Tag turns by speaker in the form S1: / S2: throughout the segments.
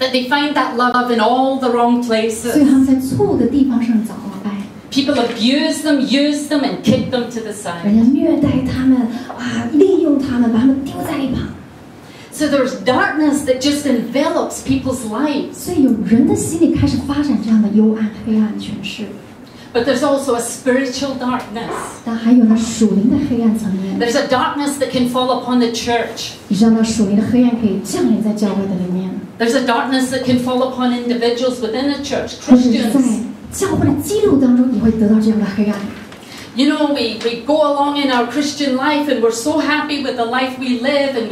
S1: That they find that love in all the wrong
S2: 所以
S1: places.
S2: 他们在错误的地方上找到爱。
S1: People abuse them, use them, and kick them to the
S2: 人
S1: side.
S2: 家虐待他们，利用他们，把他们丢在一旁。
S1: So there's darkness that just envelops people's lives.
S2: 所以有人的心里开始发展这样的幽暗、黑暗权势。
S1: But there's also a spiritual darkness.
S2: 但还有那属灵的黑暗层面。
S1: There's a darkness that can fall upon the church.
S2: 你知道那属灵的黑暗可以降临在教会的里面，
S1: There's a darkness that can fall upon individuals within the church,
S2: 或者是在
S1: Christians.
S2: 教会的基督当中，你会得到这样的黑暗。
S1: You know, we go along in our Christian life and we're so happy with the life we live, and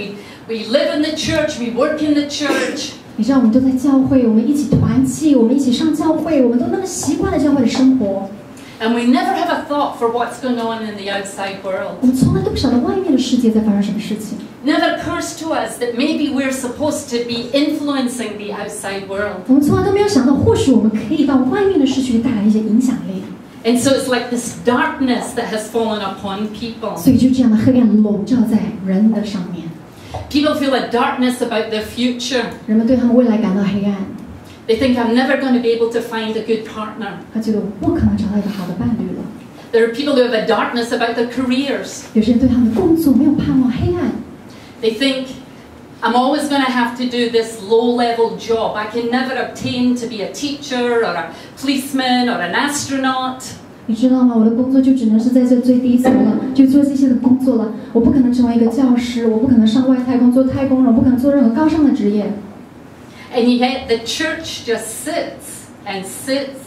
S1: we live in the church, we work in the church.
S2: 你知道，我们都在教会，我们一起团契，我们一起上教会，我们都那么习惯了教会的生活。
S1: And we never have a thought for what's going on in the outside world.
S2: 我们从来都不晓得外面的世界在发生什么事情。
S1: Never occurs to us that maybe we're supposed to be influencing the outside world.
S2: 我们从来都没有想到，或许我们可以到外面的世界带来一些影响力。
S1: And so it's like this darkness that has fallen upon people.
S2: 所以就这样的黑暗笼罩在人的上面，
S1: People feel a darkness about their future.
S2: 人们对他们未来感到黑暗，
S1: They think I'm never going to be able to find a good partner.
S2: 他觉得我不可能找到一个好的伴侣了。
S1: There are people who have a darkness about their careers.
S2: 有些人对他们的工作没有盼望，黑暗。
S1: They think I'm always going to have to do this low-level job. I can never obtain to be a teacher or a policeman or an astronaut.
S2: 你知道吗？我的工作就只能是在这最低层了，就做这些的工作了。我不可能成为一个教师，我不可能上外太空做太空人，我不可能做任何高尚的职业。
S1: And yet the church just sits and sits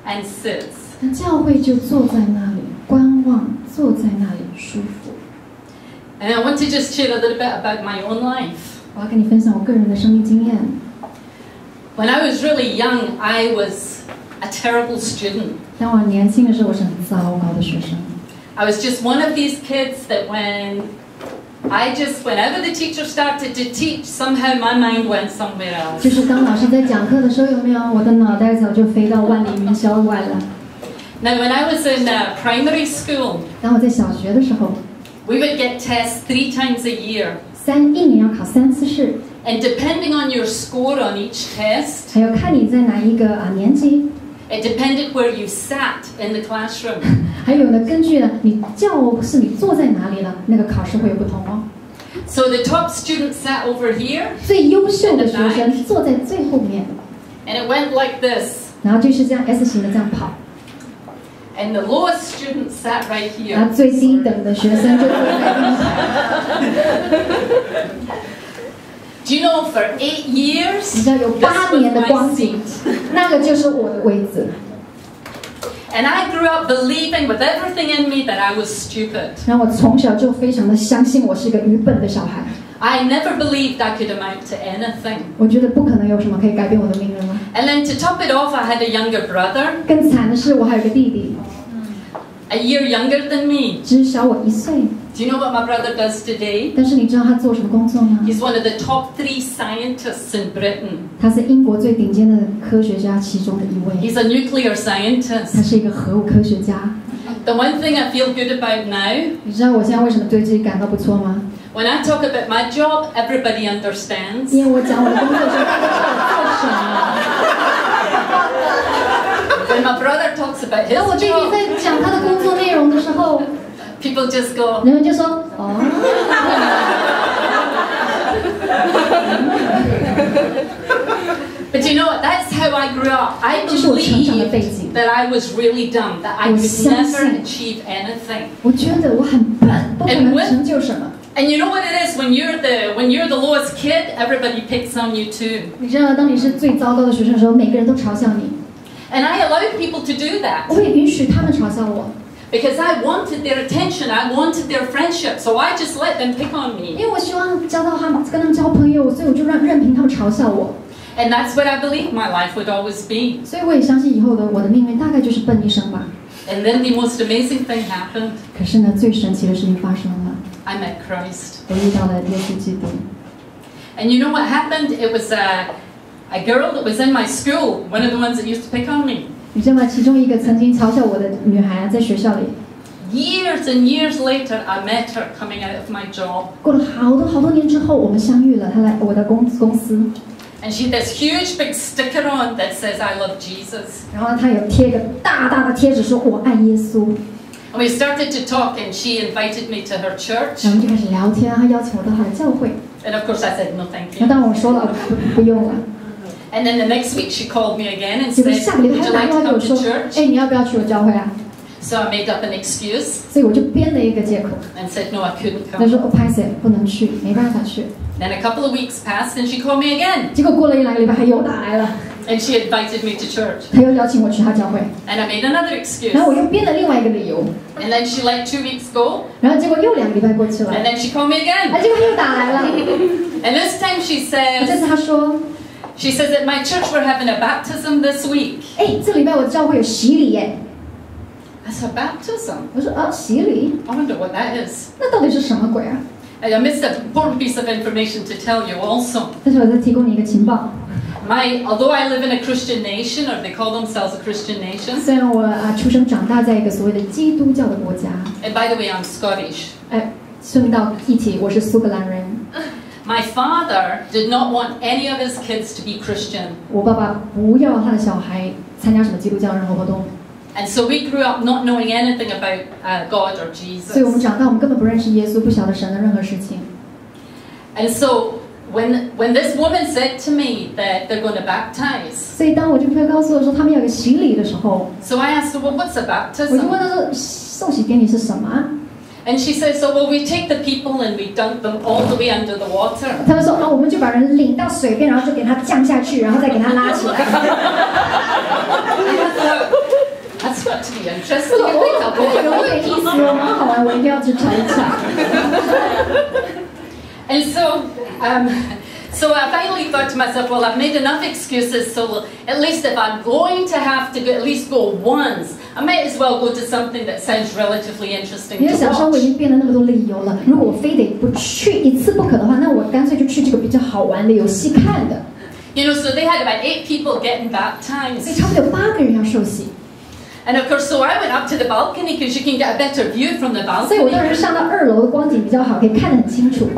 S1: and sits.
S2: 但教会就坐在那里观望，坐在那里舒服。
S1: And I want to just share a little bit about my own life.
S2: 我要跟你分享我个人的生命经验。
S1: When I was really young, I was a terrible student.
S2: 当我年轻的时候，我是很糟糕的学生。
S1: I was just one of these kids that whenever the teacher started to teach, somehow my mind went somewhere else.
S2: 就是当老师在讲课的时候，有没有我的脑袋早就飞到万里云霄外了？
S1: Now, when I was in primary school,
S2: 当我在小学的时候，
S1: we would get tests 3 times a year.
S2: 一年要考3次试，
S1: And depending on your score on each test,
S2: 还有看你在哪一个年级，
S1: it depended where you sat in the classroom.
S2: 还有呢，根据呢你教室里坐在哪里了，那个考试会有不同哦。
S1: So the top student sat over here,
S2: 最优秀的学生坐在最后面，
S1: and it went like this.
S2: 然后就是这样 S 型的这样跑，
S1: And the lowest student sat right
S2: 然
S1: here.
S2: 后最低等的学生就坐在第一排。
S1: Do you know, for 8 years,
S2: 你知道有
S1: this
S2: 8
S1: was
S2: 年的
S1: my
S2: 光景
S1: seat.，
S2: 那个就是我的位置。
S1: And I grew up believing with everything in me that I was stupid.
S2: 然后我从小就非常的相信我是一个愚笨的小孩，
S1: I never believed I could amount to anything.
S2: 我觉得不可能有什么可以改变我的命运了。
S1: And then to top it off, I had a younger brother,
S2: 更惨的是，我还有个弟弟，
S1: a year younger than me.
S2: 只小我1岁。
S1: Do you know what my brother does today?
S2: 但是你知道他做什么工作吗？
S1: He's one of the top 3 scientists in Britain.
S2: 他是英国最顶尖的科学家其中的一位，
S1: He's a nuclear
S2: 他
S1: scientist.
S2: 是一个核物科学家。
S1: The one thing I feel good about now,
S2: 你知道我现在为什么对自己感到不错吗？
S1: when I talk about my job, everybody understands.
S2: 因为我讲我的工作的时候，大家知道我做什么。
S1: When my brother talks about
S2: 当我
S1: his
S2: 弟弟
S1: job,
S2: 在讲他的工作内容的时候，
S1: people just go,
S2: 人们就说：“哦。”
S1: but you know what? That's how I grew up. I
S2: 这是我成长的背
S1: believed
S2: 景。
S1: that I was really dumb, that I
S2: 我
S1: could
S2: 相
S1: never
S2: 信
S1: achieve anything.
S2: 我觉得我很笨，不可能成就什么。
S1: And you know what it is? When you're the lowest kid, everybody picks on you too.
S2: 你知道，当你是最糟糕的学生的时候，每个人都嘲笑你。
S1: And I allowed people to do
S2: 我
S1: that
S2: 会允许他们嘲笑我，
S1: because I wanted their attention, I wanted their friendship, so I just let them pick on
S2: 因
S1: me.
S2: 为我希望交到他们，跟他们交朋友，所以我就任凭他们嘲笑我。
S1: And that's what I believed my life would always be.
S2: 所以我也相信以后的我的命运大概就是笨一生吧。
S1: And then the most amazing thing happened.
S2: 可是呢，最神奇的事情发生了，
S1: I met Christ.
S2: 我遇到了耶稣基督。
S1: And you know what happened? It was a girl that was in my school, one of the ones that used to pick on me.
S2: 你知道吗？其中一个曾经嘲笑我的女孩啊，在学校里，
S1: Years and years later, I met her coming out of my job.
S2: 过了好多年之后，我们相遇了。她来我的公司，
S1: And she had this huge big sticker on that says, I love Jesus.
S2: 然后她有贴一个大大的贴纸，说我爱耶稣。
S1: And we started to talk, and she invited me to her church.
S2: 然后就开始聊天，她邀請我到她的教會。
S1: And of course, I said, no, thank
S2: 那
S1: you.
S2: 當然我說了不用了。
S1: And then the next week, she called me again and
S2: 結果
S1: said,
S2: 下個禮拜
S1: would
S2: 她
S1: you
S2: 打
S1: like
S2: 電話
S1: to
S2: 給我
S1: come
S2: 說
S1: to：“ church?
S2: 哎，你要不要去我教會啊？”
S1: So I made up an excuse
S2: 所以我就編了一個借口，
S1: and said, no, I couldn't
S2: 她
S1: come.
S2: 說：“我拍謝不能去，沒辦法去。”
S1: Then a couple of weeks passed, and she called me again.
S2: 結果過了1-2個禮拜，她又打來了，
S1: And she invited me to church.
S2: 她又邀請我去她教會，
S1: And I made another excuse.
S2: 然後我又編了另外一個理由，
S1: And then she let 2 weeks go.
S2: 然後結果又2個禮拜過去了，
S1: And then she called me again.
S2: 結果她又打來了。
S1: And this time she
S2: 這
S1: says,
S2: 次她說
S1: she says that my church we're having a baptism this week. ：“
S2: 哎，這禮拜我的教會有洗禮耶。”
S1: I said, baptism?
S2: 我說：“啊，洗禮？
S1: I wonder what that is.
S2: 那到底是什麼鬼啊？”
S1: And I missed an important piece of information to tell you also.
S2: 但是我再提供你一個情報。
S1: Although I live in a Christian nation, or they call themselves a Christian nation.
S2: 雖然我出生長大在一個所謂的基督教的國家，
S1: And by the way, I'm Scottish.
S2: 順道一提，我是蘇格蘭人。
S1: My father did not want any of his kids to be Christian.
S2: 我爸爸不要他的小孩參加什麼基督教任何活動，
S1: And so we grew up not knowing anything about God or
S2: 所以我們
S1: Jesus.
S2: 長大，我們根本不認識耶穌，不曉得神的任何事情。
S1: And so when this woman said to me that they're going to baptize,
S2: 所以當我這個朋友告訴我說他們要有個洗禮的時候，
S1: so I asked her, well, what's a
S2: 我就問
S1: baptism?
S2: 他說受洗典禮是什麼啊？
S1: And she said, so well, we take the people and we dunk them all the way under the water.
S2: 他們說啊，我們就把人領到水邊，然後就給他降下去，然後再給他拉起來。
S1: That's got to be
S2: 我
S1: interesting.
S2: 說哦，有點意思哦，蠻好玩，我一定要去查一查。
S1: And so I finally thought to myself, well, I've made enough excuses, so at least if I'm going to have to at least go once, I might as well go to something that sounds relatively interesting
S2: 你就
S1: to
S2: 想說我已
S1: watch.
S2: 經編了那麼多理由了，如果我非得不去一次不可的話，那我乾脆就去這個比較好玩的、有戲看的。
S1: You know, so they had about 8 people getting
S2: 所以
S1: baptized.
S2: 差不多有8個人要受洗，
S1: And of course, so I went up to the balcony because you can get a better view from the
S2: 所以我當
S1: balcony.
S2: 然上到2樓的光景比較好，可以看得很清楚。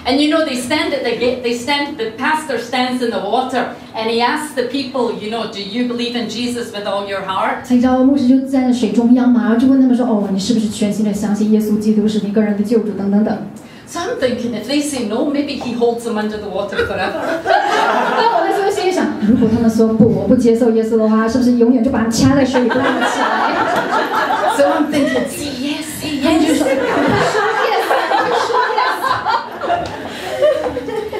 S1: And you know, they stand at the gate, the pastor stands in the water and he asks the people, you know, do you believe in Jesus with all your heart?
S2: 你知道牧師就站在水中央嘛，然後就問他們說：“哦，你是不是全心的相信耶穌基督是你個人的救主？”等等等。
S1: So I'm thinking, if they say no, maybe he holds them under the water forever.
S2: 那我那時候心裡想，如果他們說不，我不接受耶穌的話，是不是永遠就把他們掐在水裡不讓他們起來？
S1: So I'm thinking, say yes, say
S2: 他們就
S1: yes.
S2: 說：“說 yes， 說 yes。”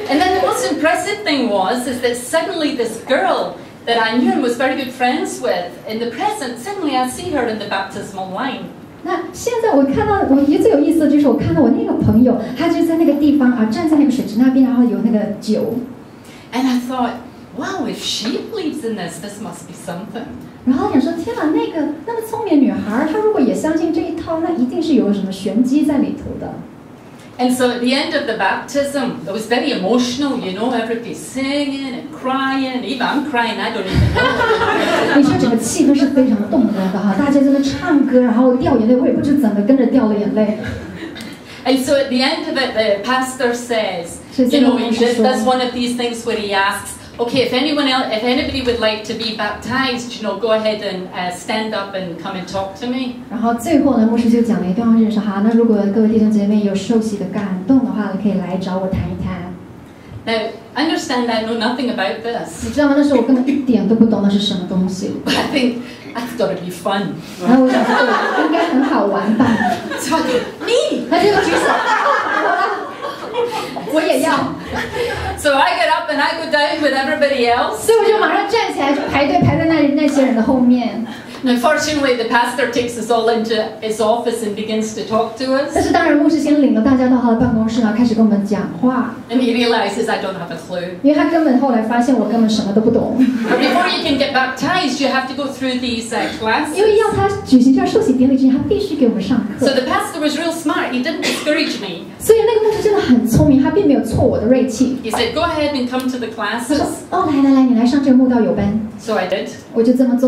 S1: And then the most impressive thing is that suddenly this girl that I knew and was very good friends with, in the present, suddenly I see her in the baptismal line.
S2: 那现在我看到，我觉得最有意思的就是我看到我那个朋友，他就在那个地方啊，站在那个水池那边，然后有那个酒。
S1: And I thought, wow, if she believes in this, this must be something.
S2: 然后想说，天哪，那么聪明的女孩，她如果也相信这一套，那一定是有什么玄机在里头的。
S1: And so at the end of the baptism, it was very emotional, you know, everybody singing and crying. Even I'm crying, I don't even know.
S2: 你说整个气氛是非常动人的哈，大家在那唱歌，然后掉眼泪，我也不知怎么跟着掉了眼泪。
S1: And so at the end of it, the pastor says, you know, that's one of these things where he asks, okay, if anybody would like to be baptized, you know, go ahead and stand up and come and talk to me.
S2: 然后最后呢，牧师就讲了一段话，就是哈，那如果各位弟兄姐妹有受洗的感动的话，可以来找我谈一谈。
S1: Now, understand I know nothing about this.
S2: 你知道吗？那时候我根本一点都不懂那是什么东西。
S1: But I think that's got to be fun.
S2: 然后我想说，对，应该很好玩吧？
S1: So I go, me?
S2: 他就举手，我也要，
S1: So I get up and I go down with everybody else.
S2: 所以我就马上站起来，就排队排在那些人的后面。
S1: Now, fortunately, the pastor takes us all into his office and begins to talk to
S2: 但
S1: us.
S2: 是当然，牧师先领了大家到他的办公室，然后开始跟我们讲话，
S1: And he realizes I don't have a clue.
S2: 因为他根本后来发现我根本什么都不懂。
S1: But before you can get baptized, you have to go through these
S2: 因为
S1: classes.
S2: 要他举行这样受洗典礼之前，他必须给我们上
S1: So
S2: 课。
S1: the pastor was real smart. He didn't discourage me.
S2: 所以那个牧师真的很聪明，他并没有挫我的锐气。
S1: He said, go ahead and come to the
S2: 他说
S1: classes.：“
S2: 哦，来，你来上这个慕道友班。
S1: So I did. ”
S2: 我就这么做。